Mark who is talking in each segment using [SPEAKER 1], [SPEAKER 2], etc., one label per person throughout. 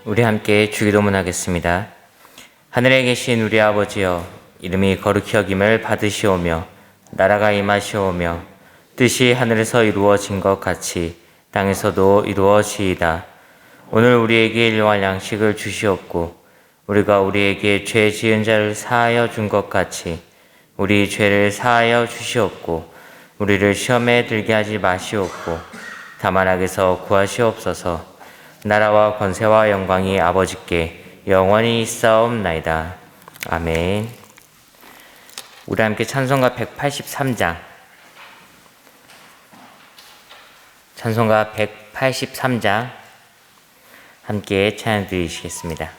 [SPEAKER 1] 우리 함께 주기도문 하겠습니다. 하늘에 계신 우리 아버지여, 이름이 거룩히 여김을 받으시오며 나라가 임하시오며 뜻이 하늘에서 이루어진 것 같이 땅에서도 이루어지이다. 오늘 우리에게 일용할 양식을 주시옵고 우리가 우리에게 죄 지은 자를 사하여 준 것 같이 우리 죄를 사하여 주시옵고 우리를 시험에 들게 하지 마시옵고 다만 악에서 구하시옵소서. 나라와 권세와 영광이 아버지께 영원히 있사옵나이다. 아멘. 우리 함께 찬송가 183장, 찬송가 183장 함께 찬양 드리시겠습니다.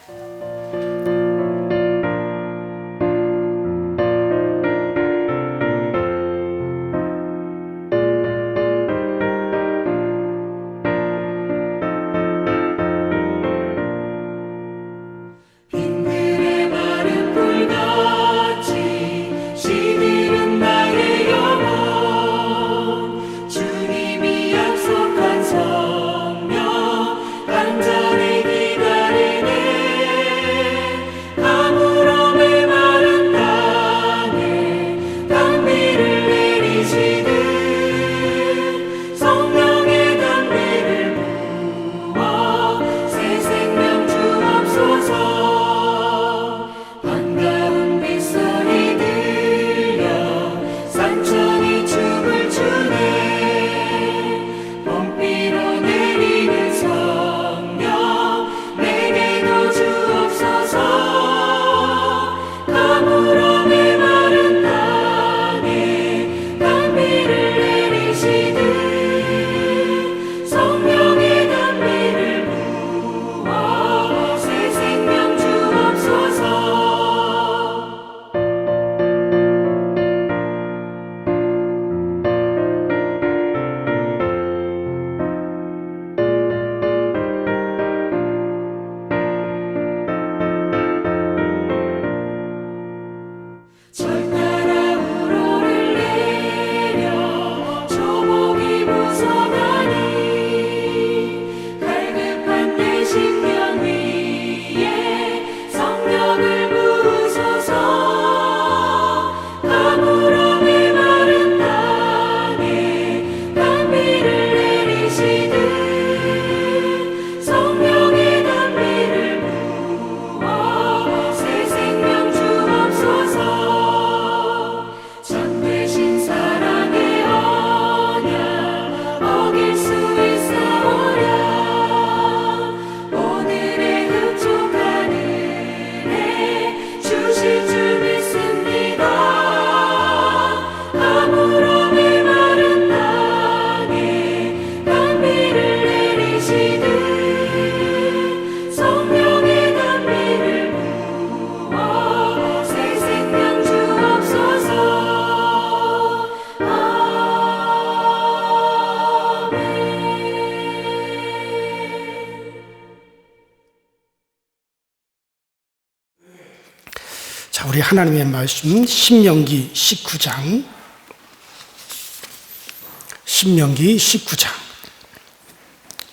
[SPEAKER 2] 우리 하나님의 말씀 신명기 19장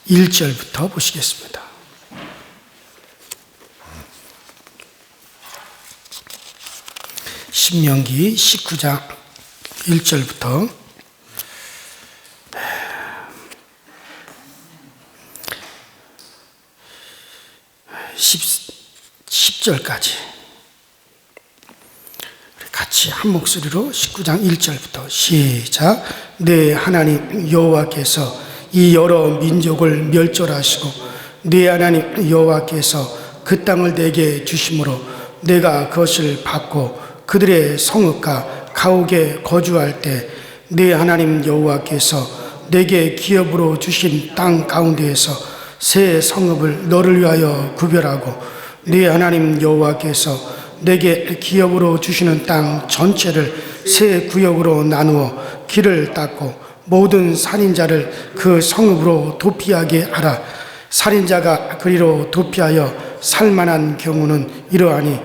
[SPEAKER 2] 1절부터 보시겠습니다. 신명기 19장 1절부터 10절까지 같이 한 목소리로 19장 1절부터 시작. 내 하나님 여호와께서 이 여러 민족을 멸절하시고 내 하나님 여호와께서 그 땅을 내게 주심으로 내가 그것을 받고 그들의 성읍과 가옥에 거주할 때 내 하나님 여호와께서 내게 기업으로 주신 땅 가운데에서 새 성읍을 너를 위하여 구별하고 네 하나님 여호와께서 내게 기업으로 주시는 땅 전체를 세 구역으로 나누어 길을 닦고 모든 살인자를 그 성읍으로 도피하게 하라. 살인자가 그리로 도피하여 살만한 경우는 이러하니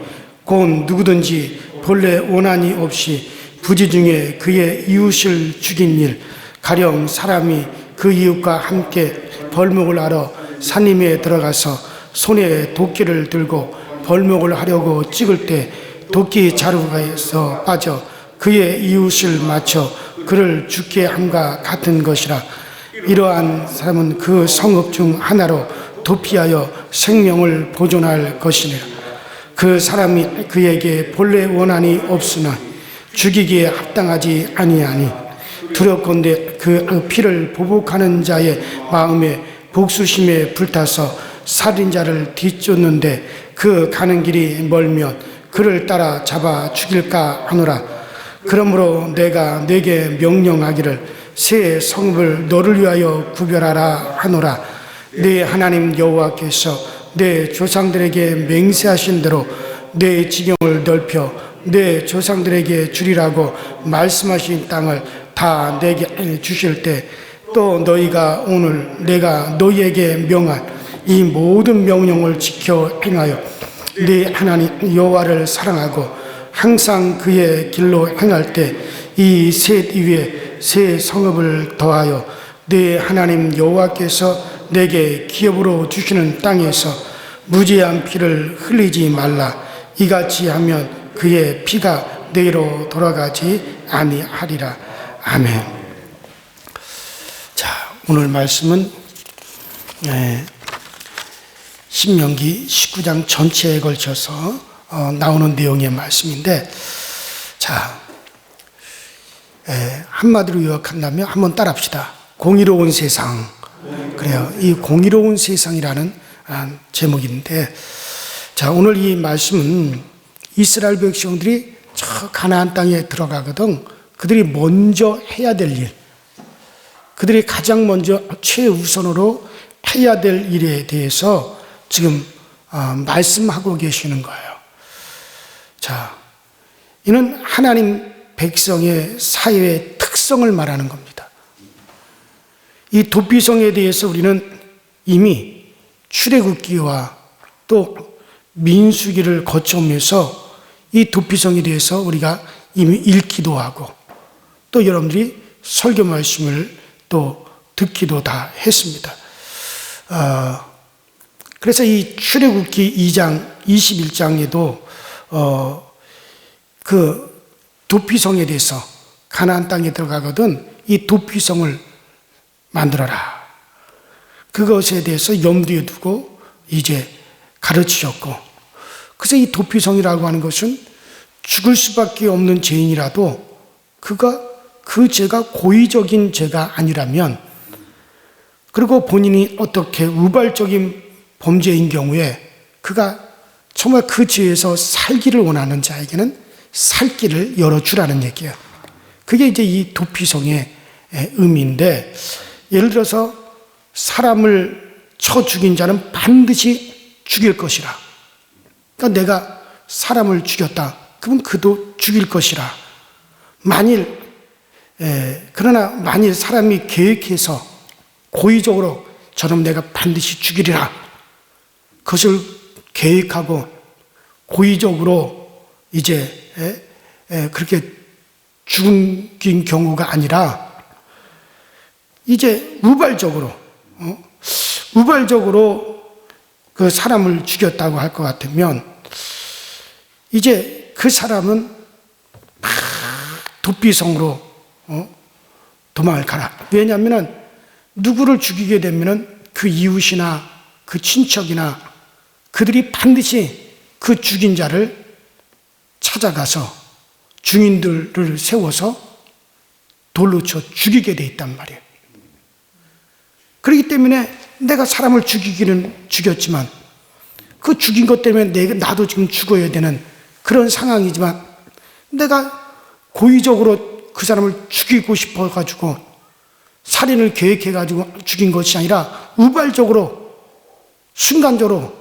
[SPEAKER 2] 곧 누구든지 본래 원한이 없이 부지 중에 그의 이웃을 죽인 일, 가령 사람이 그 이웃과 함께 벌목을 하러 산림에 들어가서 손에 도끼를 들고 벌목을 하려고 찍을 때 도끼 자루가에서 빠져 그의 이웃을 맞춰 그를 죽게 함과 같은 것이라. 이러한 사람은 그 성읍 중 하나로 도피하여 생명을 보존할 것이니라. 그 사람이 그에게 본래 원한이 없으나 죽이기에 합당하지 아니하니 두렵건대 그 피를 보복하는 자의 마음에 복수심에 불타서 살인자를 뒤쫓는데 그 가는 길이 멀면 그를 따라 잡아 죽일까 하노라. 그러므로 내가 네게 명령하기를 새 성읍을 너를 위하여 구별하라 하노라. 네 하나님 여호와께서 내 조상들에게 맹세하신 대로 내 지경을 넓혀 내 조상들에게 주리라고 말씀하신 땅을 다 내게 주실 때 또 너희가 오늘 내가 너희에게 명한 이 모든 명령을 지켜 행하여 네 하나님 여호와를 사랑하고 항상 그의 길로 행할 때 이 셋 위에 새 성읍을 더하여 네 하나님 여호와께서 내게 기업으로 주시는 땅에서 무죄한 피를 흘리지 말라. 이같이 하면 그의 피가 내로 돌아가지 아니하리라. 아멘. 자, 오늘 말씀은 신명기 19장 전체에 걸쳐서 나오는 내용의 말씀인데, 자, 한마디로 요약한다면 한번 따라합시다. 공의로운 세상. 그래요. 이 공의로운 세상이라는 제목인데, 자, 오늘 이 말씀은 이스라엘 백성들이 저 가나안 땅에 들어가거든 그들이 먼저 해야 될 일, 그들이 가장 먼저 최우선으로 해야 될 일에 대해서 지금 말씀하고 계시는 거예요. 자, 이는 하나님 백성의 사회의 특성을 말하는 겁니다. 이 도피성에 대해서 우리는 이미 출애굽기와 또 민수기를 거쳐오면서 이 도피성에 대해서 우리가 이미 읽기도 하고 또 여러분들이 설교 말씀을 또 듣기도 다 했습니다. 그래서 이 출애굽기 2장 21장에도 그 도피성에 대해서 가나안 땅에 들어가거든 이 도피성을 만들어라. 그것에 대해서 염두에 두고 이제 가르치셨고, 그래서 이 도피성이라고 하는 것은 죽을 수밖에 없는 죄인이라도 그 죄가 고의적인 죄가 아니라면, 그리고 본인이 어떻게 우발적인 범죄인 경우에 그가 정말 그 죄에서 살기를 원하는 자에게는 살 길을 열어주라는 얘기예요. 그게 이제 이 도피성의 의미인데, 예를 들어서 사람을 쳐 죽인 자는 반드시 죽일 것이라. 그러니까 내가 사람을 죽였다. 그러면 그도 죽일 것이라. 그러나 만일 사람이 계획해서 고의적으로 저놈 내가 반드시 죽이리라. 그것을 계획하고 고의적으로 이제 그렇게 죽인 경우가 아니라 이제 우발적으로 그 사람을 죽였다고 할 것 같으면 이제 그 사람은 도피성으로 도망을 가라. 왜냐하면 누구를 죽이게 되면 그 이웃이나 그 친척이나 그들이 반드시 그 죽인 자를 찾아가서 증인들을 세워서 돌로 쳐 죽이게 돼 있단 말이에요. 그렇기 때문에 내가 사람을 죽이기는 죽였지만 그 죽인 것 때문에 나도 지금 죽어야 되는 그런 상황이지만, 내가 고의적으로 그 사람을 죽이고 싶어가지고 살인을 계획해가지고 죽인 것이 아니라 우발적으로 순간적으로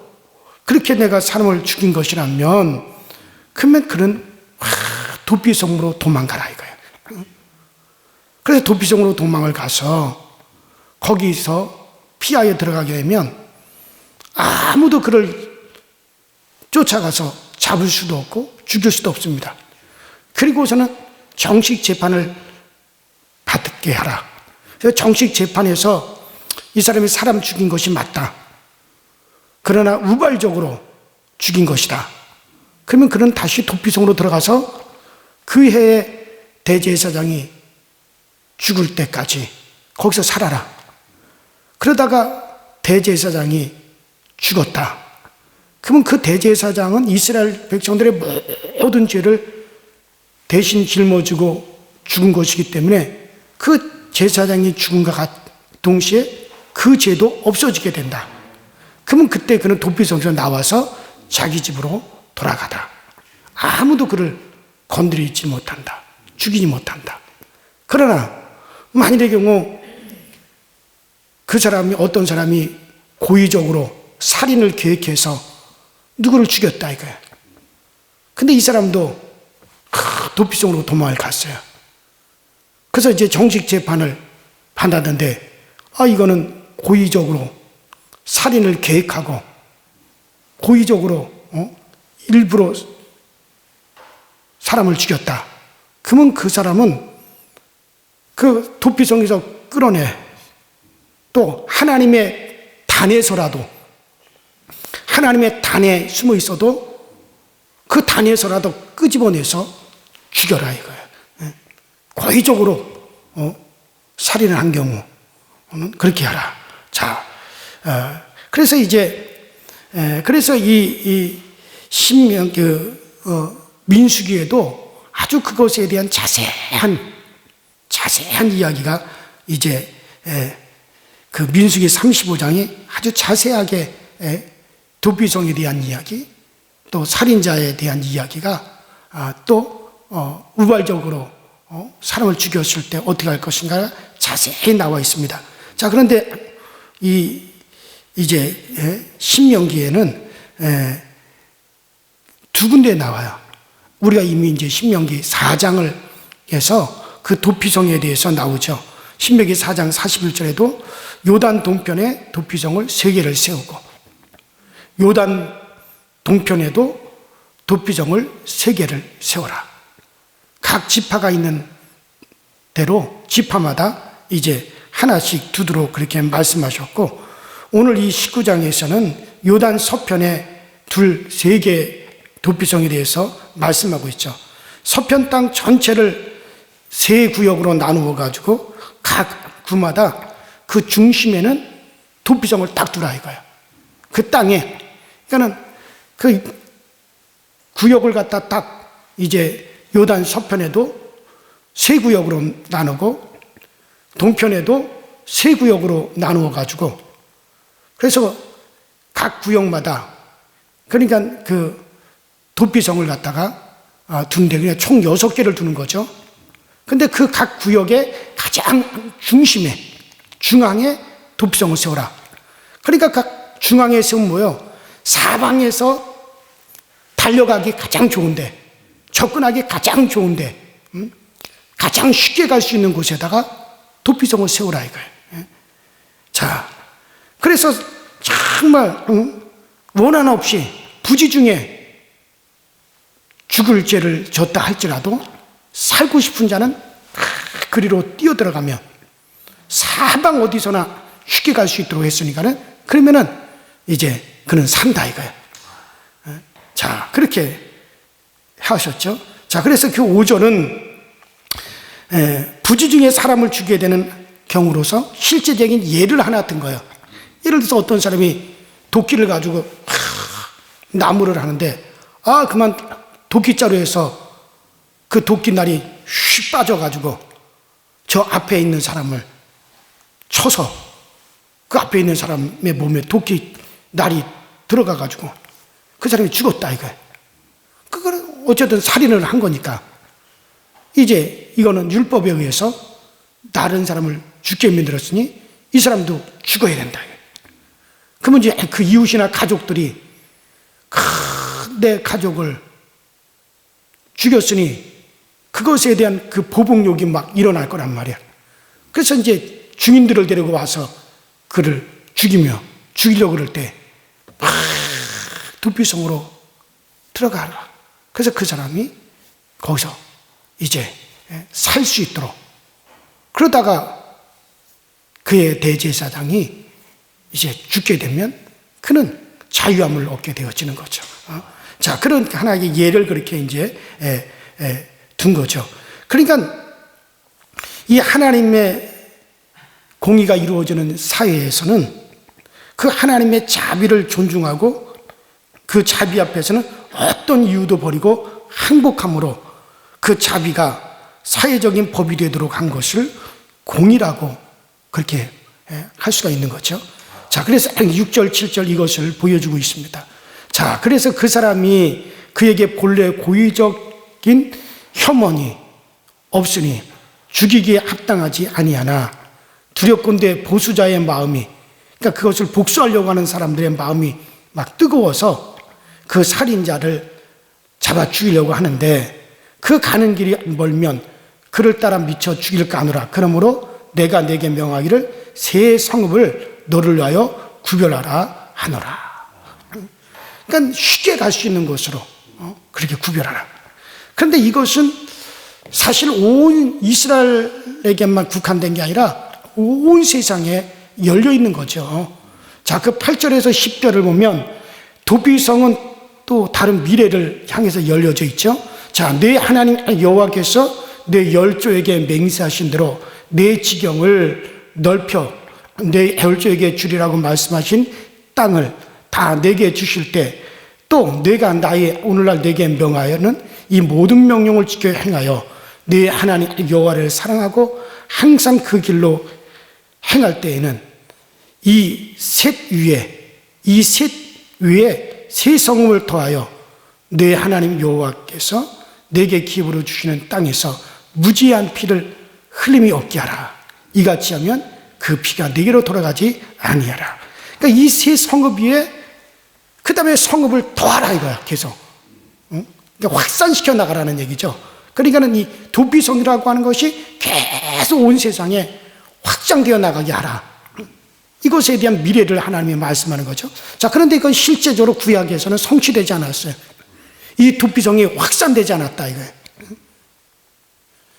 [SPEAKER 2] 그렇게 내가 사람을 죽인 것이라면, 그러면 그는 도피성으로 도망가라 이거예요. 그래서 도피성으로 도망을 가서 거기서 피하에 들어가게 되면 아무도 그를 쫓아가서 잡을 수도 없고 죽일 수도 없습니다. 그리고서는 정식 재판을 받게 하라. 그래서 정식 재판에서 이 사람이 사람 죽인 것이 맞다. 그러나 우발적으로 죽인 것이다. 그러면 그는 다시 도피성으로 들어가서 그 해에 대제사장이 죽을 때까지 거기서 살아라. 그러다가 대제사장이 죽었다. 그러면 그 대제사장은 이스라엘 백성들의 모든 죄를 대신 짊어지고 죽은 것이기 때문에 그 제사장이 죽음과 동시에 그 죄도 없어지게 된다. 그러면 그때 그는 도피성에서 나와서 자기 집으로 돌아가다. 아무도 그를 건드리지 못한다. 죽이지 못한다. 그러나 만일의 경우 그 사람이 어떤 사람이 고의적으로 살인을 계획해서 누구를 죽였다 이거야. 근데 이 사람도 도피성으로 도망을 갔어요. 그래서 이제 정식 재판을 받았는데 이거는 고의적으로 살인을 계획하고 고의적으로 일부러 사람을 죽였다. 그러면 그 사람은 그 도피성에서 끌어내 또 하나님의 단에서라도 하나님의 단에 숨어 있어도 그 단에서라도 끄집어내서 죽여라 이거예요. 고의적으로 살인을 한 경우는 그렇게 하라. 자, 그래서 이제 그래서 이 신명 민수기에도 아주 그것에 대한 자세한 이야기가 이제 그 민수기 35장이 아주 자세하게 도피성에 대한 이야기, 또 살인자에 대한 이야기가 또 우발적으로 사람을 죽였을 때 어떻게 할 것인가 자세히 나와 있습니다. 자, 그런데 이제 신명기에는 두 군데 나와요. 우리가 이미 이제 신명기 4장을 해서 그 도피성에 대해서 나오죠. 신명기 4장 41절에도 요단 동편에 도피성을 3개를 세우고 요단 동편에도 도피성을 3개를 세워라. 각 지파가 있는 대로 지파마다 이제 하나씩 두드러 그렇게 말씀하셨고, 오늘 이 19장에서는 요단 서편에 3개 도피성에 대해서 말씀하고 있죠. 서편 땅 전체를 3구역으로 나누어 가지고 각 구마다 그 중심에는 도피성을 딱 두라 이거예요. 그 땅에. 그러니까는 그 구역을 갖다 딱 이제 요단 서편에도 3구역으로 나누고 동편에도 3구역으로 나누어 가지고, 그래서 각 구역마다 그러니까 그 도피성을 갖다가 두는데 그냥 총 6개를 두는 거죠. 근데 그 각 구역의 가장 중앙에 도피성을 세워라. 그러니까 각 중앙에 세우면 뭐예요? 사방에서 달려가기 가장 좋은데, 접근하기 가장 좋은데, 가장 쉽게 갈 수 있는 곳에다가 도피성을 세우라 이거예요. 자, 그래서 정말 원한 없이 부지 중에 죽을 죄를 졌다 할지라도 살고 싶은 자는 그리로 뛰어들어가며 사방 어디서나 쉽게 갈 수 있도록 했으니까는, 그러면은 이제 그는 산다 이거예요. 자, 그렇게 하셨죠. 자, 그래서 그 5절은 부지 중에 사람을 죽이게 되는 경우로서 실제적인 예를 하나 든 거예요. 예를 들어서 어떤 사람이 도끼를 가지고 나무를 하는데 그만 도끼자루에서 그 도끼날이 휙 빠져가지고 저 앞에 있는 사람을 쳐서 그 앞에 있는 사람의 몸에 도끼날이 들어가가지고 그 사람이 죽었다 이거예요. 그걸 어쨌든 살인을 한 거니까 이제 이거는 율법에 의해서 다른 사람을 죽게 만들었으니 이 사람도 죽어야 된다. 그러면 이제 그 이웃이나 가족들이 내 가족을 죽였으니 그것에 대한 그 보복욕이 막 일어날 거란 말이야. 그래서 이제 증인들을 데리고 와서 그를 죽이려고 그럴 때 도피성으로 들어가라. 그래서 그 사람이 거기서 이제 살 수 있도록, 그러다가 그의 대제사장이 이제 죽게 되면 그는 자유함을 얻게 되어지는 거죠. 자, 그런 하나의 예를 그렇게 이제 둔 거죠. 그러니까 이 하나님의 공의가 이루어지는 사회에서는 그 하나님의 자비를 존중하고 그 자비 앞에서는 어떤 이유도 버리고 항복함으로 그 자비가 사회적인 법이 되도록 한 것을 공의라고 그렇게 할 수가 있는 거죠. 자, 그래서 6절, 7절 이것을 보여주고 있습니다. 자, 그래서 그 사람이 그에게 본래 고의적인 혐언이 없으니 죽이기에 합당하지 아니하나 두렵건대 보수자의 마음이, 그러니까 그것을 복수하려고 하는 사람들의 마음이 막 뜨거워서 그 살인자를 잡아 죽이려고 하는데 그 가는 길이 멀면 그를 따라 미쳐 죽일까 하노라. 그러므로 내가 내게 명하기를 새 성읍을 너를 위하여 구별하라 하노라. 그러니까 쉽게 갈 수 있는 곳으로 그렇게 구별하라. 그런데 이것은 사실 온 이스라엘에게만 국한된 게 아니라 온 세상에 열려 있는 거죠. 자, 그 8절에서 10절을 보면 도비성은 또 다른 미래를 향해서 열려져 있죠. 자, 내 하나님 여호와께서 내 열조에게 맹세하신 대로 내 지경을 넓혀 내 열조에게 주리라고 말씀하신 땅을 다 내게 주실 때 또 내가 나의 오늘날 내게 명하여는 이 모든 명령을 지켜 행하여 내 하나님 여호와를 사랑하고 항상 그 길로 행할 때에는 이 셋 위에 새 성읍을 더하여 내 하나님 여호와께서 내게 기업으로 주시는 땅에서 무지한 피를 흘림이 없게 하라. 이같이 하면 그 피가 내게로 돌아가지 아니하라. 그러니까 이 새 성읍 위에 그 다음에 성읍을 더하라 이거야. 계속 그러니까 확산시켜 나가라는 얘기죠. 그러니까는 이 도비성이라고 하는 것이 계속 온 세상에 확장되어 나가게 하라. 이것에 대한 미래를 하나님이 말씀하는 거죠. 자, 그런데 이건 실제적으로 구약에서는 성취되지 않았어요. 이 도비성이 확산되지 않았다 이거예요.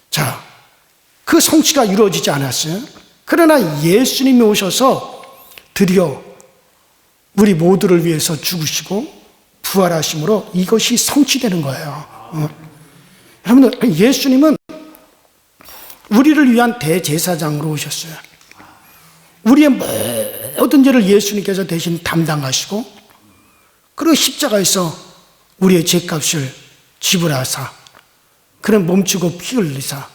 [SPEAKER 2] 자, 그 성취가 이루어지지 않았어요. 그러나 예수님이 오셔서 드디어 우리 모두를 위해서 죽으시고 부활하심으로 이것이 성취되는 거예요. 여러분들, 예수님은 우리를 위한 대제사장으로 오셨어요. 우리의 모든 죄를 예수님께서 대신 담당하시고 그리고 십자가에서 우리의 죄값을 지불하사 그런 몸치고 피 흘리사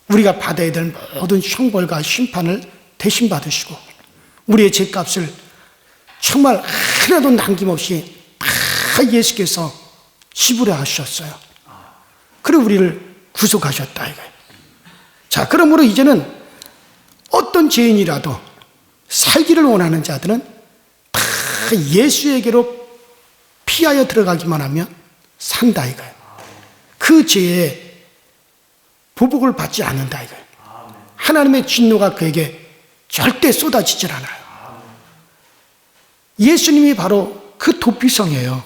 [SPEAKER 2] 우리가 받아야 될 모든 형벌과 심판을 대신 받으시고 우리의 죄값을 정말 하나도 남김없이 다 예수께서 지불해 하셨어요. 그리고 우리를 구속하셨다 이거예요. 자, 그러므로 이제는 어떤 죄인이라도 살기를 원하는 자들은 다 예수에게로 피하여 들어가기만 하면 산다 이거예요. 그 죄에 보복을 받지 않는다 이거예요. 하나님의 진노가 그에게 절대 쏟아지질 않아요. 예수님이 바로 그 도피성이에요.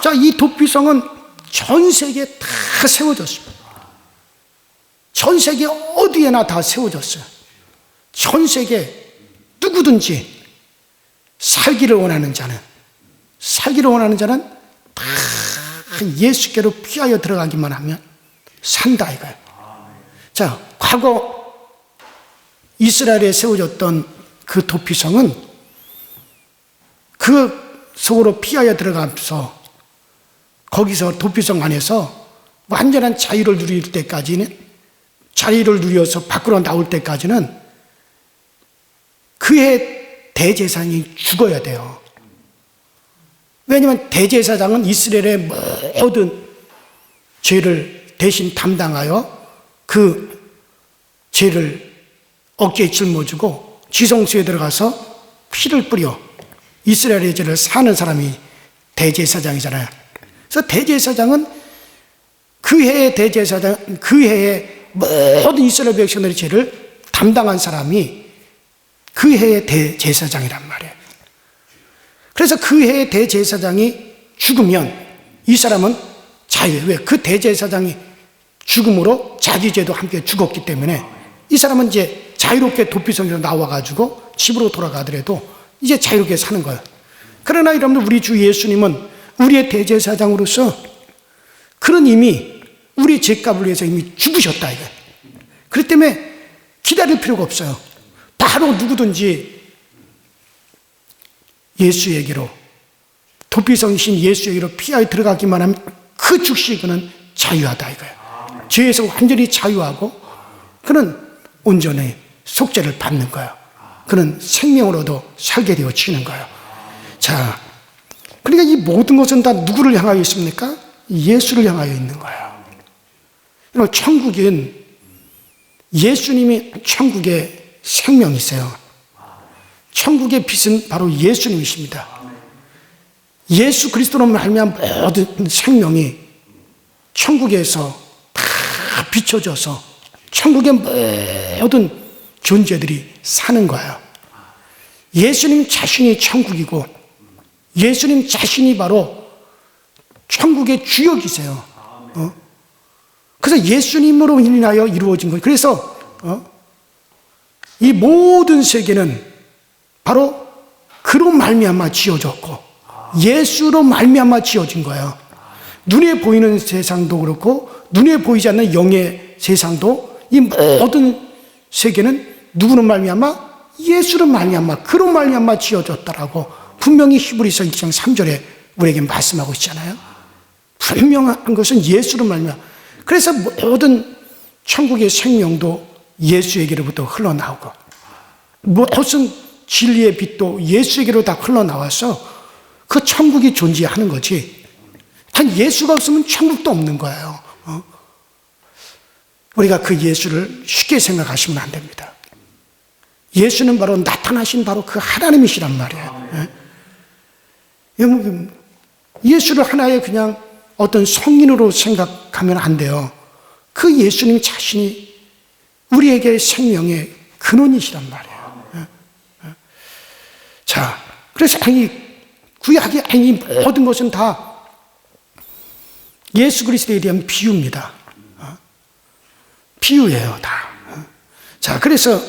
[SPEAKER 2] 자, 이 도피성은 전 세계에 다 세워졌습니다. 전 세계 어디에나 다 세워졌어요. 전 세계 누구든지 살기를 원하는 자는 다 예수께로 피하여 들어가기만 하면 산다 이거예요. 자, 과거 이스라엘에 세워졌던 그 도피성은 그 속으로 피하여 들어가면서 거기서 도피성 안에서 완전한 자유를 누릴 때까지는, 자유를 누려서 밖으로 나올 때까지는 그의 대제사장이 죽어야 돼요. 왜냐하면 대제사장은 이스라엘의 모든 죄를 대신 담당하여 그 죄를 어깨에 짊어지고 지성소에 들어가서 피를 뿌려 이스라엘의 죄를 사는 사람이 대제사장이잖아요. 그래서 대제사장은 그 해의 대제사장, 그 해의 모든 이스라엘 백성들의 죄를 담당한 사람이 그 해의 대제사장이란 말이에요. 그래서 그 해의 대제사장이 죽으면 이 사람은 자유해요. 왜? 그 대제사장이 죽음으로 자기 죄도 함께 죽었기 때문에 이 사람은 이제 자유롭게 도피성에서 나와가지고 집으로 돌아가더라도 이제 자유롭게 사는 거예요. 그러나 여러분들 우리 주 예수님은 우리의 대제사장으로서 그런 이미 우리의 죄값을 위해서 이미 죽으셨다 이거예요. 그렇기 때문에 기다릴 필요가 없어요. 바로 누구든지 예수에게로, 도피성이신 예수에게로 피하여 들어가기만 하면 그 즉시 그는 자유하다 이거예요. 죄에서 완전히 자유하고 그는 온전히 속죄를 받는 거예요. 그는 생명으로도 살게 되어지는 거예요. 자, 그러니까 이 모든 것은 다 누구를 향하여 있습니까? 예수를 향하여 있는 거예요. 여러분, 천국은 예수님이 천국의 생명이세요. 천국의 빛은 바로 예수님이십니다. 예수 그리스도로 말미암아 모든 생명이 천국에서 다 비춰져서 천국의 모든 존재들이 사는 거예요. 예수님 자신이 천국이고 예수님 자신이 바로 천국의 주역이세요. 그래서 예수님으로 인하여 이루어진 거예요. 그래서 이 모든 세계는 바로 그로 말미암아 지어졌고 예수로 말미암아 지어진 거예요. 눈에 보이는 세상도 그렇고 눈에 보이지 않는 영의 세상도 이 모든 세계는 누구로 말미암아? 예수로 말미암아 그로 말미암아 지어졌다라고 분명히 히브리서 1장 3절에 우리에게 말씀하고 있잖아요. 분명한 것은 예수로 말미암아. 그래서 모든 천국의 생명도 예수에게로부터 흘러나오고 무슨 진리의 빛도 예수에게로 다 흘러나와서 그 천국이 존재하는 거지. 단 예수가 없으면 천국도 없는 거예요. 우리가 그 예수를 쉽게 생각하시면 안 됩니다. 예수는 바로 나타나신 바로 그 하나님이시란 말이에요. 예수를 하나의 그냥 어떤 성인으로 생각하면 안 돼요. 그 예수님 자신이 우리에게 생명의 근원이시란 말이에요. 자, 그래서 구약의 이 모든 것은 다 예수 그리스도에 대한 비유입니다. 비유예요, 다. 자, 그래서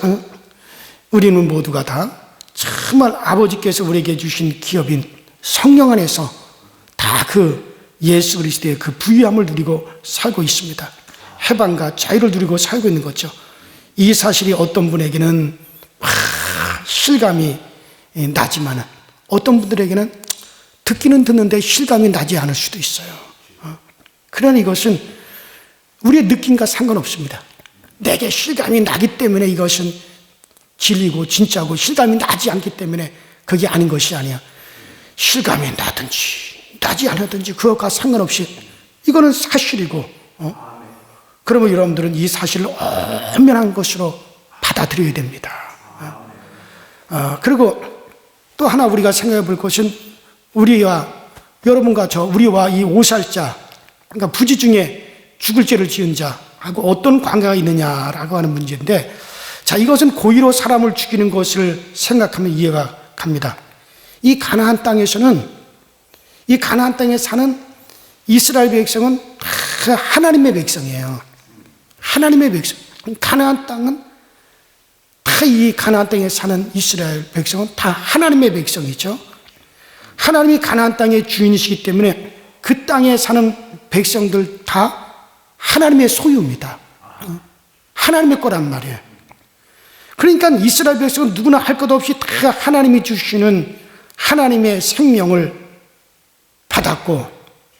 [SPEAKER 2] 우리는 모두가 다 정말 아버지께서 우리에게 주신 기업인 성령 안에서 다 그 예수 그리스도의 그 부유함을 누리고 살고 있습니다. 해방과 자유를 누리고 살고 있는 거죠. 이 사실이 어떤 분에게는 실감이 나지만 어떤 분들에게는 듣기는 듣는데 실감이 나지 않을 수도 있어요. 그러나 이것은 우리의 느낌과 상관없습니다. 내게 실감이 나기 때문에 이것은 진리고 진짜고 실감이 나지 않기 때문에 그게 아닌 것이 아니야. 실감이 나든지 나지 않았든지 그것과 상관없이 이거는 사실이고 그러면 여러분들은 이 사실을 엄연한 것으로 받아들여야 됩니다. 그리고 또 하나 우리가 생각해 볼 것은 우리와 여러분과 우리와 이 오살자, 그러니까 부지 중에 죽을 죄를 지은 자하고 어떤 관계가 있느냐라고 하는 문제인데, 자, 이것은 고의로 사람을 죽이는 것을 생각하면 이해가 갑니다. 이 가나안 땅에서는 이 가나안 땅에 사는 이스라엘 백성은 다 하나님의 백성이에요. 하나님의 백성. 가나안 땅은 다 이 가나안 땅에 사는 이스라엘 백성은 다 하나님의 백성이죠. 하나님이 가나안 땅의 주인이시기 때문에 그 땅에 사는 백성들 다 하나님의 소유입니다. 하나님의 거란 말이에요. 그러니까 이스라엘 백성은 누구나 할 것 없이 다 하나님이 주시는 하나님의 생명을 받았고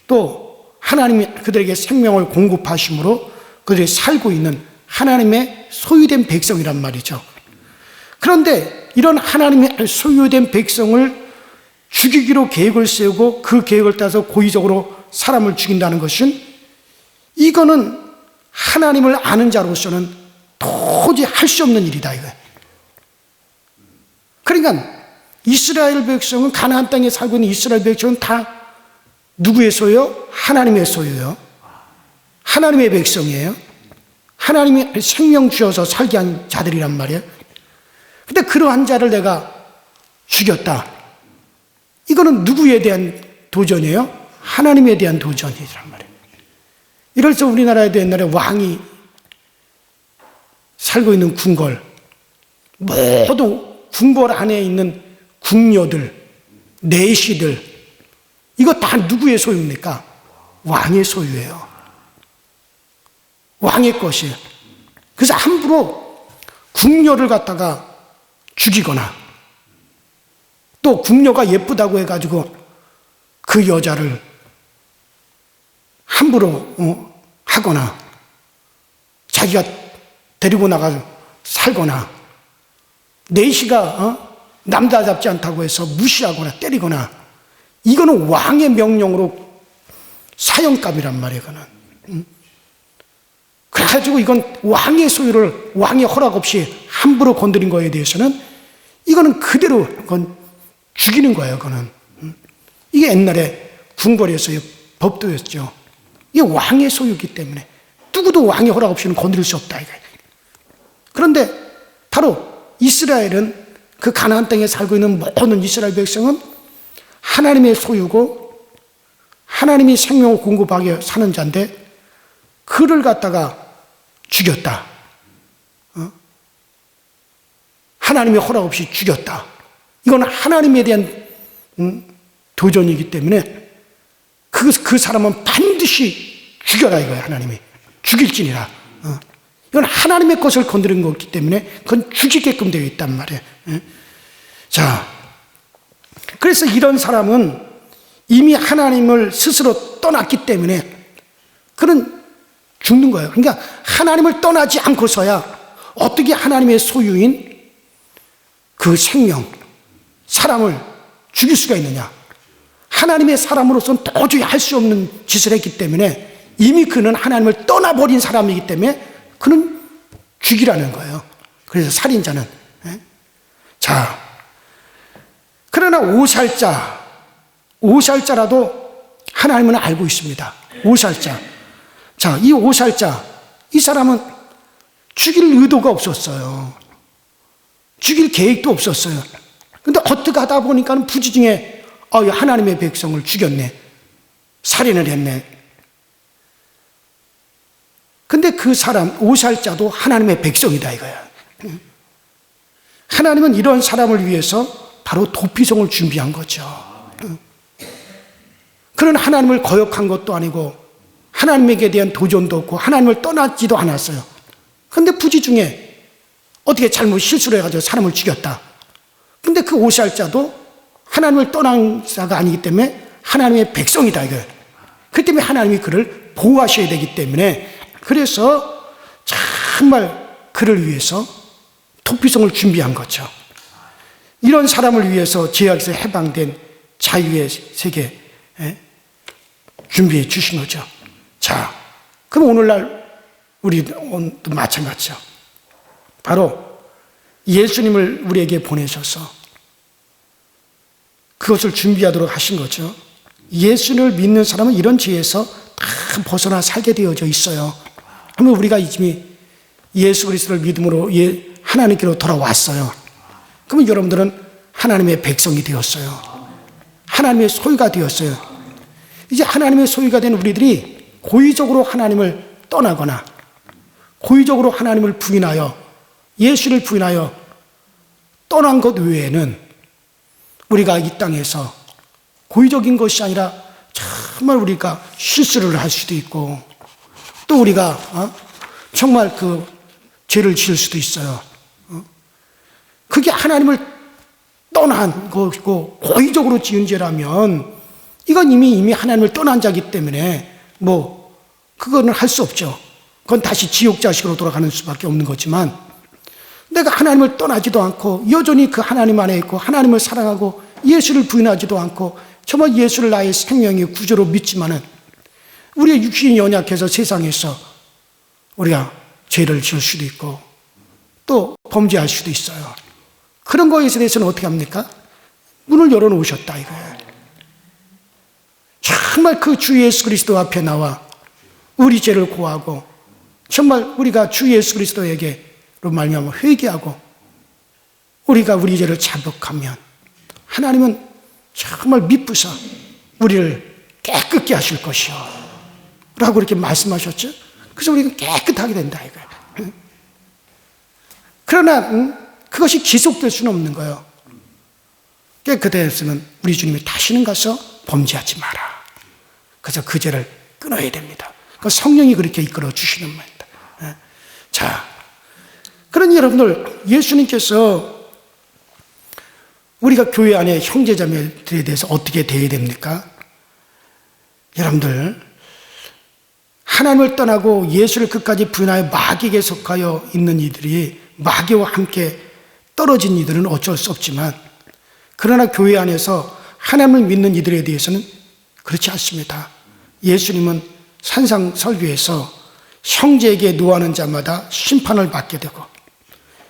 [SPEAKER 2] 또 하나님이 그들에게 생명을 공급하심으로 그들이 살고 있는 하나님의 소유된 백성이란 말이죠. 그런데 이런 하나님의 소유된 백성을 죽이기로 계획을 세우고 그 계획을 따라서 고의적으로 사람을 죽인다는 것은 이거는 하나님을 아는 자로서는 도저히 할 수 없는 일이다 이거예요. 그러니까 이스라엘 백성은 가나안 땅에 살고 있는 이스라엘 백성은 다 누구의 소유요? 하나님의 소유요. 하나님의 백성이에요. 하나님이 생명 주어서 살게 한 자들이란 말이에요. 근데 그러한 자를 내가 죽였다. 이거는 누구에 대한 도전이에요? 하나님에 대한 도전이란 말이에요. 이래서 우리나라에도 옛날에 왕이 살고 있는 궁궐, 모든 궁궐 안에 있는 궁녀들, 내시들, 이거 다 누구의 소유입니까? 왕의 소유예요. 왕의 것이에요. 그래서 함부로 궁녀를 갖다가 죽이거나 또 궁녀가 예쁘다고 해가지고 그 여자를 함부로 하거나 자기가 데리고 나가서 살거나 내시가 남자답지 않다고 해서 무시하거나 때리거나, 이거는 왕의 명령으로 사형감이란 말이에요. 이거는. 그래가지고 이건 왕의 소유를 왕의 허락 없이 함부로 건드린 거에 대해서는 이거는 그대로 그건 죽이는 거예요. 그거는. 이게 옛날에 궁궐에서의 법도였죠. 이게 왕의 소유이기 때문에 누구도 왕의 허락 없이는 건드릴 수 없다. 그런데 바로 이스라엘은, 그 가나안 땅에 살고 있는 모든 이스라엘 백성은 하나님의 소유고 하나님이 생명을 공급하게 사는 자인데 그를 갖다가 죽였다. 하나님의 허락 없이 죽였다. 이건 하나님에 대한 도전이기 때문에 그 사람은 반드시 죽여라 이거예요. 하나님이 죽일지니라. 이건 하나님의 것을 건드린 거기 때문에 그건 죽이게끔 되어 있단 말이에요. 자, 그래서 이런 사람은 이미 하나님을 스스로 떠났기 때문에 그는 죽는 거예요. 그러니까 하나님을 떠나지 않고서야 어떻게 하나님의 소유인 그 생명, 사람을 죽일 수가 있느냐. 하나님의 사람으로서는 도저히 할 수 없는 짓을 했기 때문에 이미 그는 하나님을 떠나버린 사람이기 때문에 그는 죽이라는 거예요. 그래서 살인자는. 자, 그러나 오살자라도 하나님은 알고 있습니다. 오살자. 자, 이 오살자, 이 사람은 죽일 의도가 없었어요. 죽일 계획도 없었어요. 근데 어떻게 하다 보니까 부지중에 하나님의 백성을 죽였네. 살인을 했네. 근데 그 사람, 오살자도 하나님의 백성이다 이거야. 하나님은 이런 사람을 위해서 바로 도피성을 준비한 거죠. 그는 하나님을 거역한 것도 아니고 하나님에게 대한 도전도 없고 하나님을 떠나지도 않았어요. 근데 부지중에 어떻게 잘못 실수를 해가지고 사람을 죽였다. 근데 그 오살자도 하나님을 떠난 자가 아니기 때문에 하나님의 백성이다 이거예요. 그 때문에 하나님이 그를 보호하셔야 되기 때문에, 그래서 정말 그를 위해서 도피성을 준비한 거죠. 이런 사람을 위해서 죄악에서 해방된 자유의 세계 준비해 주신 거죠. 자, 그럼 오늘날 우리도 마찬가지죠. 바로 예수님을 우리에게 보내셔서 그것을 준비하도록 하신 거죠. 예수를 믿는 사람은 이런 죄에서 다 벗어나 살게 되어져 있어요. 그러면 우리가 이미 예수 그리스도를 믿음으로 하나님께로 돌아왔어요. 그러면 여러분들은 하나님의 백성이 되었어요. 하나님의 소유가 되었어요. 이제 하나님의 소유가 된 우리들이 고의적으로 하나님을 떠나거나 고의적으로 하나님을 부인하여 예수를 부인하여 떠난 것 외에는 우리가 이 땅에서 고의적인 것이 아니라 정말 우리가 실수를 할 수도 있고 또 우리가 정말 그 죄를 지을 수도 있어요. 그게 하나님을 떠난 것이고 고의적으로 지은 죄라면 이건 이미 하나님을 떠난 자이기 때문에 그거는 할 수 없죠. 그건 다시 지옥 자식으로 돌아가는 수밖에 없는 거지만, 내가 하나님을 떠나지도 않고 여전히 그 하나님 안에 있고 하나님을 사랑하고 예수를 부인하지도 않고 정말 예수를 나의 생명의 구주로 믿지만은 우리의 육신이 연약해서 세상에서 우리가 죄를 지을 수도 있고 또 범죄할 수도 있어요. 그런 거에 대해서는 어떻게 합니까? 문을 열어놓으셨다 이거예요. 정말 그 주 예수 그리스도 앞에 나와 우리 죄를 고하고 정말 우리가 주 예수 그리스도에게로 말미암아 회개하고 우리가 우리 죄를 자복하면 하나님은 정말 미쁘사 우리를 깨끗게 하실 것이요 라고 이렇게 말씀하셨죠. 그래서 우리는 깨끗하게 된다 이거예요. 그러나 그것이 지속될 수는 없는 거예요. 깨끗했으면 우리 주님이 다시는 가서 범죄하지 마라. 그래서 그 죄를 끊어야 됩니다. 그 성령이 그렇게 이끌어 주시는 말입니다. 자, 그러니 여러분들, 예수님께서 우리가 교회 안에 형제자매들에 대해서 어떻게 대해야 됩니까? 여러분들, 하나님을 떠나고 예수를 끝까지 부인하여 마귀에게 속하여 있는 이들이 마귀와 함께 떨어진 이들은 어쩔 수 없지만, 그러나 교회 안에서 하나님을 믿는 이들에 대해서는 그렇지 않습니다. 예수님은 산상설교에서 형제에게 노하는 자마다 심판을 받게 되고,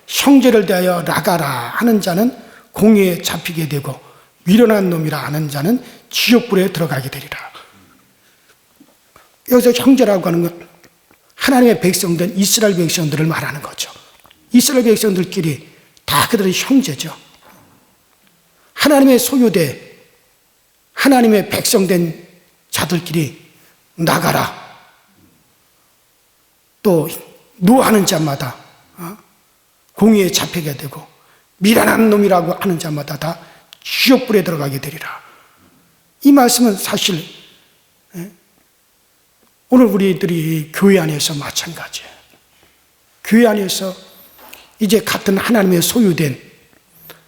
[SPEAKER 2] 형제를 대하여 나가라 하는 자는 공의에 잡히게 되고, 미련한 놈이라 하는 자는 지옥불에 들어가게 되리라. 여기서 형제라고 하는 건 하나님의 백성된 이스라엘 백성들을 말하는 거죠. 이스라엘 백성들끼리 다 그들의 형제죠. 하나님의 소유된, 하나님의 백성된 자들끼리 나가라. 또 노하는 자마다 공의에 잡히게 되고, 미련한 놈이라고 하는 자마다 다 지옥불에 들어가게 되리라. 이 말씀은 사실 오늘 우리들이 교회 안에서 마찬가지예요. 교회 안에서 이제 같은 하나님의 소유된,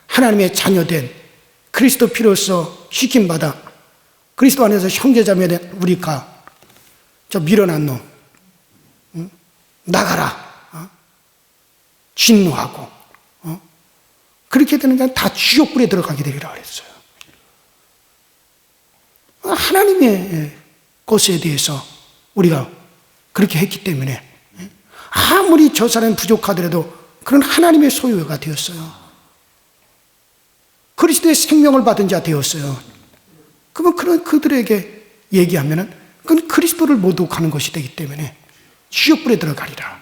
[SPEAKER 2] 하나님의 자녀된, 그리스도 피로써 시킴받아 그리스도 안에서 형제자매된 우리가 저 미련한 놈, 나가라, 진노하고, 그렇게 되는 게 다 지옥불에 들어가게 되리라 그랬어요. 하나님의 것에 대해서 우리가 그렇게 했기 때문에 아무리 저 사람이 부족하더라도 그런 하나님의 소유가 되었어요. 그리스도의 생명을 받은 자 되었어요. 그러면 그런 그들에게 얘기하면은 그건 그리스도를 모독하는 것이 되기 때문에 지옥불에 들어가리라.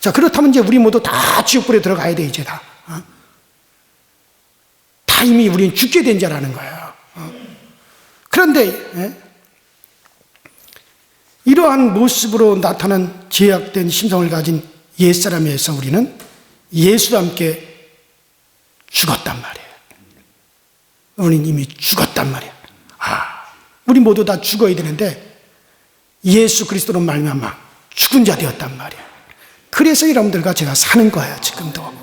[SPEAKER 2] 자, 그렇다면 이제 우리 모두 다 지옥불에 들어가야 돼, 이제 다. 다 이미 우리는 죽게 된 자라는 거예요. 그런데 이러한 모습으로 나타난 죄악된 심성을 가진 옛사람에서 우리는 예수와 함께 죽었단 말이에요. 우리는 이미 죽었단 말이에요. 우리 모두 다 죽어야 되는데 예수 그리스도로 말미암아 죽은 자 되었단 말이에요. 그래서 여러분들과 제가 사는 거예요, 지금도.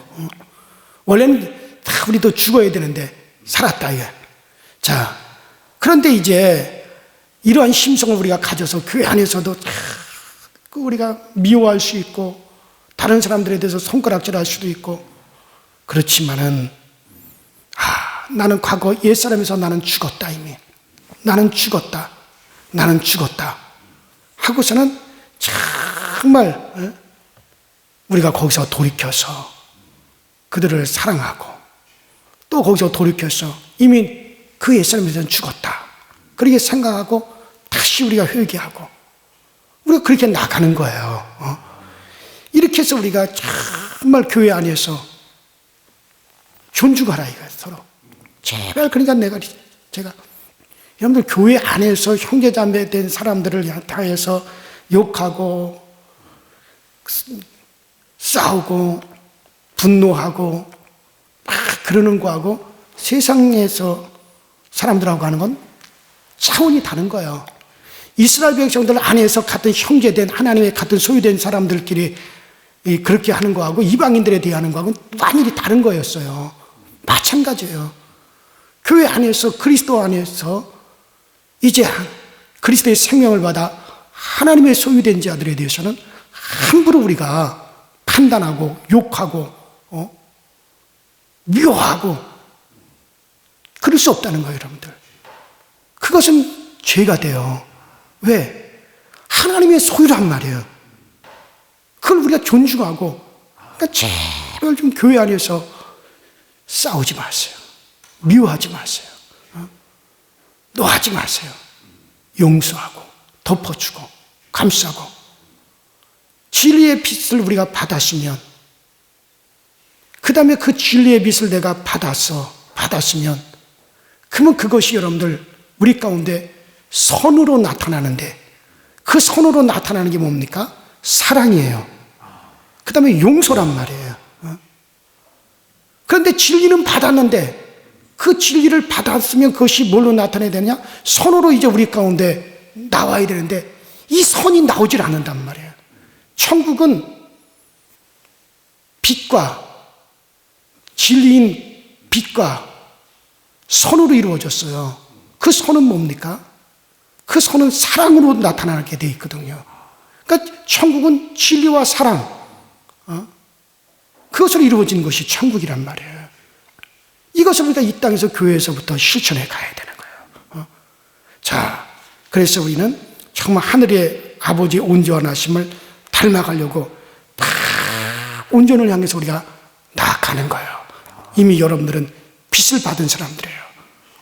[SPEAKER 2] 원래는 다 우리도 죽어야 되는데 살았다, 이게. 자, 그런데 이제 이러한 심성을 우리가 가져서 교회 안에서도 우리가 미워할 수 있고, 다른 사람들에 대해서 손가락질할 수도 있고, 그렇지만은 나는 과거 옛사람에서 나는 죽었다, 이미. 나는 죽었다 하고서는 정말 우리가 거기서 돌이켜서 그들을 사랑하고, 또 거기서 돌이켜서 이미 그 옛사람에서는 죽었다 그렇게 생각하고 다시 우리가 회개하고 우리가 그렇게 나가는 거예요. 이렇게 해서 우리가 정말 교회 안에서 존중하라, 이거예요, 서로. 제발. 그러니까 제가 여러분들 교회 안에서 형제자매 된 사람들을 향해서 욕하고 싸우고 분노하고 막 그러는 거하고 세상에서 사람들하고 하는 건 차원이 다른 거예요. 이스라엘 백성들 안에서 같은 형제된, 하나님의 같은 소유된 사람들끼리 그렇게 하는 거하고 이방인들에 대하는 거하고는 완전히 다른 거였어요. 마찬가지예요. 교회 안에서, 그리스도 안에서 이제 그리스도의 생명을 받아 하나님의 소유된 자들에 대해서는 함부로 우리가 판단하고 욕하고 미워하고 그럴 수 없다는 거예요, 여러분들. 그것은 죄가 돼요. 왜? 하나님의 소유란 말이에요. 그걸 우리가 존중하고, 그러니까 제발 좀 교회 안에서 싸우지 마세요. 미워하지 마세요. 노하지 마세요. 용서하고 덮어주고 감싸고, 진리의 빛을 우리가 받았으면, 그 다음에 그 진리의 빛을 내가 받았으면, 그러면 그것이 여러분들 우리 가운데 선으로 나타나는데, 그 선으로 나타나는 게 뭡니까? 사랑이에요. 그 다음에 용서란 말이에요. 그런데 진리는 받았는데 그 진리를 받았으면 그것이 뭘로 나타내야 되느냐? 선으로 이제 우리 가운데 나와야 되는데 이 선이 나오질 않는단 말이에요. 천국은 빛과 진리인 빛과 선으로 이루어졌어요. 그 선은 뭡니까? 그 선은 사랑으로 나타나게 돼 있거든요. 그러니까 천국은 진리와 사랑, 그것으로 이루어진 것이 천국이란 말이에요. 이것을 우리가 이 땅에서 교회에서부터 실천해 가야 되는 거예요. 자, 그래서 우리는 정말 하늘의 아버지의 온전하심을 닮아가려고 다 온전을 향해서 우리가 나아가는 거예요. 이미 여러분들은 빛을 받은 사람들이에요.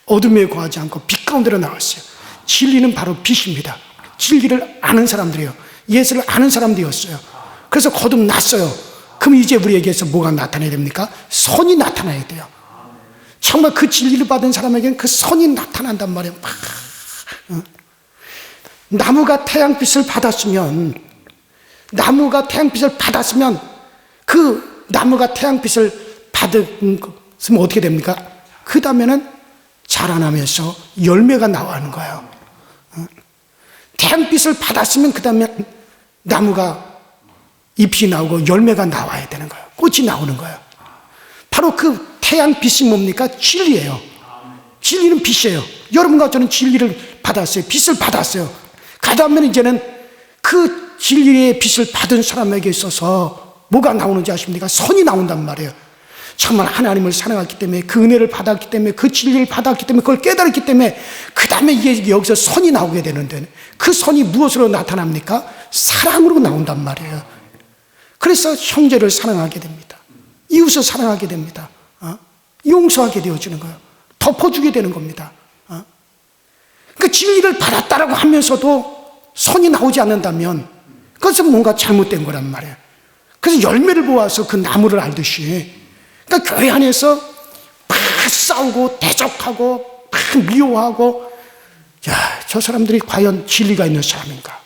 [SPEAKER 2] 어둠에 거하지 않고 빛 가운데로 나왔어요. 진리는 바로 빛입니다. 진리를 아는 사람들이에요. 예수를 아는 사람들이었어요. 그래서 거듭났어요. 그럼 이제 우리에게서 뭐가 나타나야 됩니까? 선이 나타나야 돼요. 정말 그 진리를 받은 사람에게는 그 선이 나타난단 말이에요. 나무가 태양빛을 받았으면 그 나무가 태양빛을 받았으면 어떻게 됩니까? 그 다음에는 자라나면서 열매가 나오는 거예요. 태양빛을 받았으면 그 다음에 나무가 잎이 나오고 열매가 나와야 되는 거예요. 꽃이 나오는 거예요. 바로 그 태양빛이 뭡니까? 진리예요. 진리는 빛이에요. 여러분과 저는 진리를 받았어요. 빛을 받았어요. 그 다음에 이제는 그 진리의 빛을 받은 사람에게 있어서 뭐가 나오는지 아십니까? 선이 나온단 말이에요. 정말 하나님을 사랑했기 때문에, 그 은혜를 받았기 때문에, 그 진리를 받았기 때문에, 그걸 깨달았기 때문에 그 다음에 이게 여기서 선이 나오게 되는데, 그 선이 무엇으로 나타납니까? 사랑으로 나온단 말이에요. 그래서 형제를 사랑하게 됩니다. 이웃을 사랑하게 됩니다. 용서하게 되어지는 거예요. 덮어주게 되는 겁니다. 그 진리를 받았다라고 하면서도 선이 나오지 않는다면 그것은 뭔가 잘못된 거란 말이에요. 그래서 열매를 보아서 그 나무를 알듯이, 그러니까 교회 안에서 막 싸우고 대적하고 막 미워하고, 야, 저 사람들이 과연 진리가 있는 사람인가?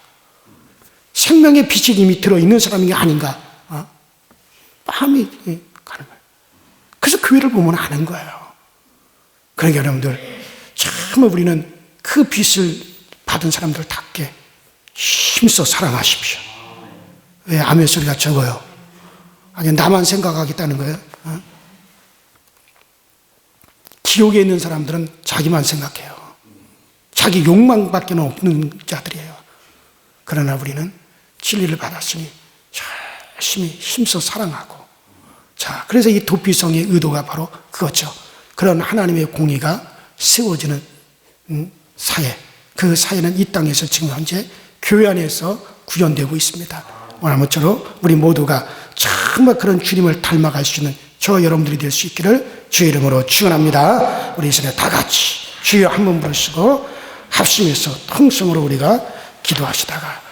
[SPEAKER 2] 생명의 빛이 이미 들어있는 사람이 아닌가? 마음이 가는 거예요. 그래서 교회를 보면 아는 거예요. 그러니까 여러분들, 정말 우리는 그 빛을 받은 사람들답게 힘써 사랑하십시오. 왜 아멘 소리가 적어요? 아니, 나만 생각하겠다는 거예요? 지옥에 있는 사람들은 자기만 생각해요. 자기 욕망밖에 없는 자들이에요. 그러나 우리는 진리를 받았으니 열심히 힘써 사랑하고, 자, 그래서 이 도피성의 의도가 바로 그거죠. 그런 하나님의 공의가 세워지는 사회, 그 사회는 이 땅에서 지금 현재 교회 안에서 구현되고 있습니다. 오늘 아무쪼록 우리 모두가 정말 그런 주님을 닮아갈 수 있는 저 여러분들이 될 수 있기를 주의 이름으로 축원합니다. 우리 이 시간에 다 같이 주여 한번 부르시고 합심해서 통성으로 우리가 기도하시다가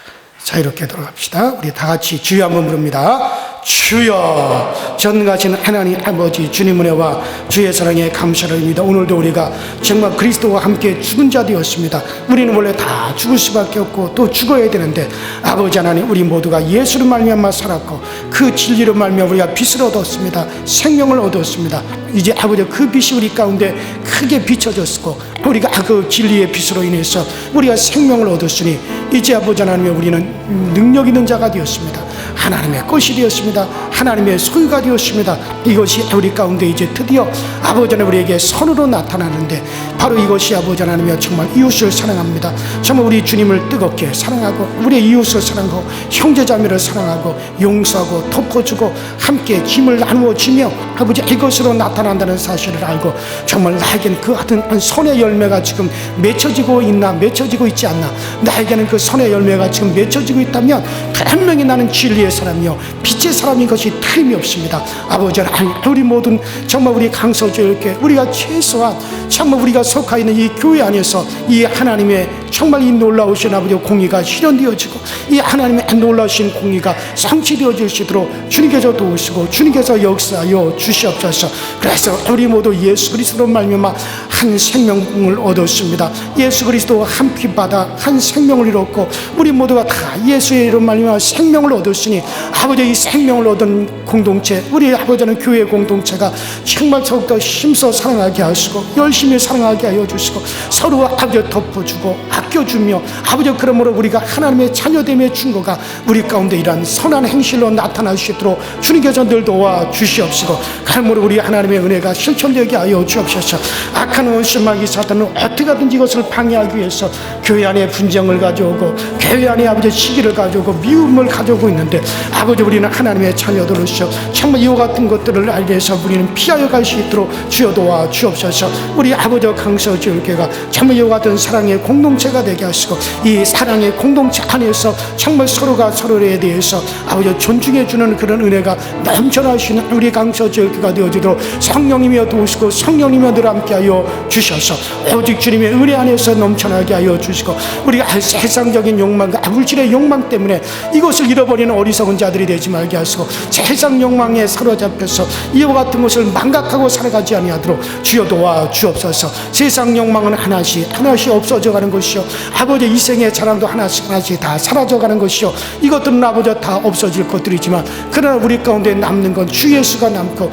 [SPEAKER 2] 자유롭게 돌아갑시다. 우리 다 같이 주여 한번 부릅니다. 주여, 전가신 하나님 아버지, 주님 은혜와 주의 사랑에 감사를 드립니다. 오늘도 우리가 정말 그리스도와 함께 죽은 자 되었습니다. 우리는 원래 다 죽을 수밖에 없고 또 죽어야 되는데, 아버지 하나님, 우리 모두가 예수로 말미암아 살았고 그 진리로 말미암아 우리가 빛을 얻었습니다. 생명을 얻었습니다. 이제 아버지 그 빛이 우리 가운데 크게 비춰졌고, 우리가 그 진리의 빛으로 인해서 우리가 생명을 얻었으니 이제 아버지 하나님, 우리는 능력 있는 자가 되었습니다. 하나님의 것이 되었습니다. 하나님의 소유가 되었습니다. 이것이 우리 가운데 이제 드디어 아버지 하나님 우리에게 선으로 나타나는데, 바로 이것이 아버지 하나님이여 정말 이웃을 사랑합니다. 정말 우리 주님을 뜨겁게 사랑하고 우리의 이웃을 사랑하고 형제자매를 사랑하고 용서하고 덮어주고 함께 짐을 나누어 지며 아버지 이것으로 나타난다는 사실을 알고, 정말 나에게는 그 같은 선의 열매가 지금 맺혀지고 있나 맺혀지고 있지 않나, 나에게는 그 선의 열매가 지금 맺혀지고 있다면 분명히 나는 진리의 사람이요 빛의 사람인 것이 틀림이 없습니다. 아버지 하나님, 우리 모든 정말 우리 강서교회께 우리가 최소한 정말 우리가 속하 있는 이 교회 안에서 이 하나님의 정말 이 놀라우신 아버지의 공의가 실현되어지고 이 하나님의 놀라우신 공의가 성취되어질 수 있도록 주님께서 도우시고 주님께서 역사하여 주시옵소서. 그래서 우리 모두 예수 그리스도로 말미암아 한 생명을 얻었습니다. 예수 그리스도와 한 피 받아 한 생명을 이뤘고, 우리 모두가 다 예수의 이름 말미암아 생명을 얻었으니 아버지 이 생명을 얻은 모든 공동체, 우리 아버지는 교회 공동체가 정말 더욱더 힘써 사랑하게 하시고 열심히 사랑하게 하여 주시고 서로 아버지 덮어주고 아껴주며 아버지 그러므로 우리가 하나님의 자녀됨의 증거가 우리 가운데 이러한 선한 행실로 나타날 수 있도록 주님께서 늘 도와 주시옵시고 그러므로 우리 하나님의 은혜가 실천되게 하여 주옵소서. 악한 원수마귀 사탄은 어떻게 하든지 이것을 방해하기 위해서 교회 안에 분쟁을 가져오고 교회 안에 아버지 시기를 가져오고 미움을 가져오고 있는데 아버지 우리는 하나님의 자녀들로서 정말 이와 같은 것들을 알기 위해서 우리는 피하여 갈 수 있도록 주여 도와 주옵소서. 우리 아버지 강서지울교회가 정말 이와 같은 사랑의 공동체가 되게 하시고 이 사랑의 공동체 안에서 정말 서로가 서로에 대해서 아버지 존중해주는 그런 은혜가 넘쳐나시는 우리 강서지울교회가 되어지도록 성령님이여 도우시고 성령님이여 늘 함께하여 주셔서 오직 주님의 은혜 안에서 넘쳐나게 하여 주시고 우리가 세상적인 욕망과 물질의 욕망 때문에 이것을 잃어버리는 어리석은 자들이 되지 말게 하시고 세상 욕망에 사로잡혀서 이와 같은 것을 망각하고 살아가지 아니하도록 주여 도와 주옵소서. 세상 욕망은 하나씩 없어져가는 것이요 아버지 이생의 자랑도 하나씩 다 사라져가는 것이요 이것들은 아버지 다 없어질 것들이지만 그러나 우리 가운데 남는 건 주 예수가 남고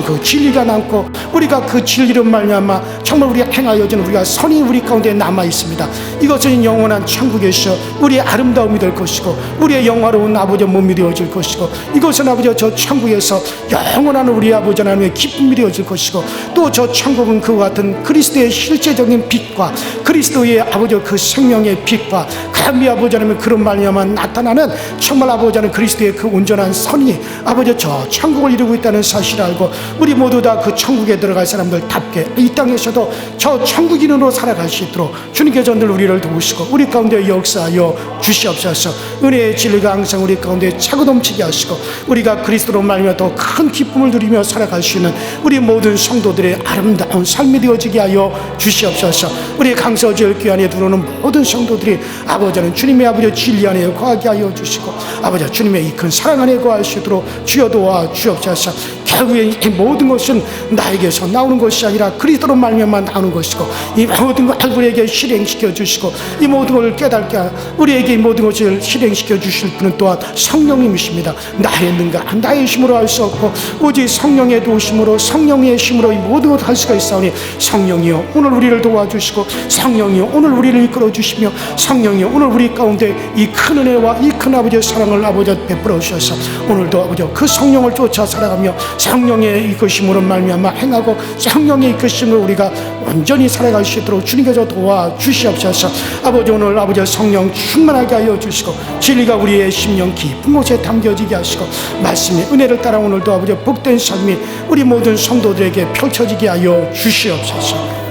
[SPEAKER 2] 그 진리가 남고 우리가 그 진리로 말미암아 정말 우리가 행하여지는 우리가 선이 우리 가운데 남아 있습니다. 이것은 영원한 천국에서 우리의 아름다움이 될 것이고 우리의 영화로운 아버지 몸이 되어질 것이고 이것은 아버지 저 천국에서 영원한 우리 아버지 하나님의 기쁨이 되어질 것이고 또 저 천국은 그와 같은 그리스도의 실제적인 빛과 그리스도의 아버지 그 생명의 빛과 감히 아버지 하나님 그런 말미암아 나타나는 정말 아버지 하나님 그리스도의 그 온전한 선이 아버지 저 천국을 이루고 있다는 사실을 알고 우리 모두 다 그 천국에 들어갈 사람들답게 이 땅에서도 저 천국인으로 살아갈 수 있도록 주님께서 늘 우리를 도우시고 우리 가운데 역사하여 주시옵소서. 은혜의 진리가 항상 우리 가운데 차고 넘치게 하시고 우리가 그리스도로 말미암아 더 큰 기쁨을 누리며 살아갈 수 있는 우리 모든 성도들의 아름다운 삶이 되어지게 하여 주시옵소서. 우리 강서지역교회 안에 들어오는 모든 성도들이 아버지는 주님의 아버지 진리 안에 거하게 하여 주시고 아버지 주님의 이 큰 사랑 안에 거할 수 있도록 주여 도와 주옵소서. 결국에 이 모든 것은 나에게서 나오는 것이 아니라 그리스도로 말미암아 나오는 것이고 이 모든 것을 우리에게 실행시켜 주시고 이 모든 것을 깨닫게 우리에게 이 모든 것을 실행시켜 주실 분은 또한 성령님이십니다. 나의 능가 나의 힘으로 할 수 없고 오직 성령의 도우심으로 성령의 힘으로 이 모든 것을 할 수가 있사오니 성령이여 오늘 우리를 도와주시고 성령이여 오늘 우리를 이끌어 주시며 성령이여 오늘 우리 가운데 이 큰 은혜와 이 큰 아버지의 사랑을 아버지 베풀어 주셔서 오늘도 아버지 그 성령을 쫓아 살아가며 성령의 이끄심으로 말미암아 행하고 성령의 이끄심으로 우리가 온전히 살아갈 수 있도록 주님께서 도와주시옵소서. 아버지 오늘 아버지 성령 충만하게 하여 주시고 진리가 우리의 심령 깊은 곳에 담겨지게 하시고 말씀의 은혜를 따라 오늘도 아버지 복된 삶이 우리 모든 성도들에게 펼쳐지게 하여 주시옵소서.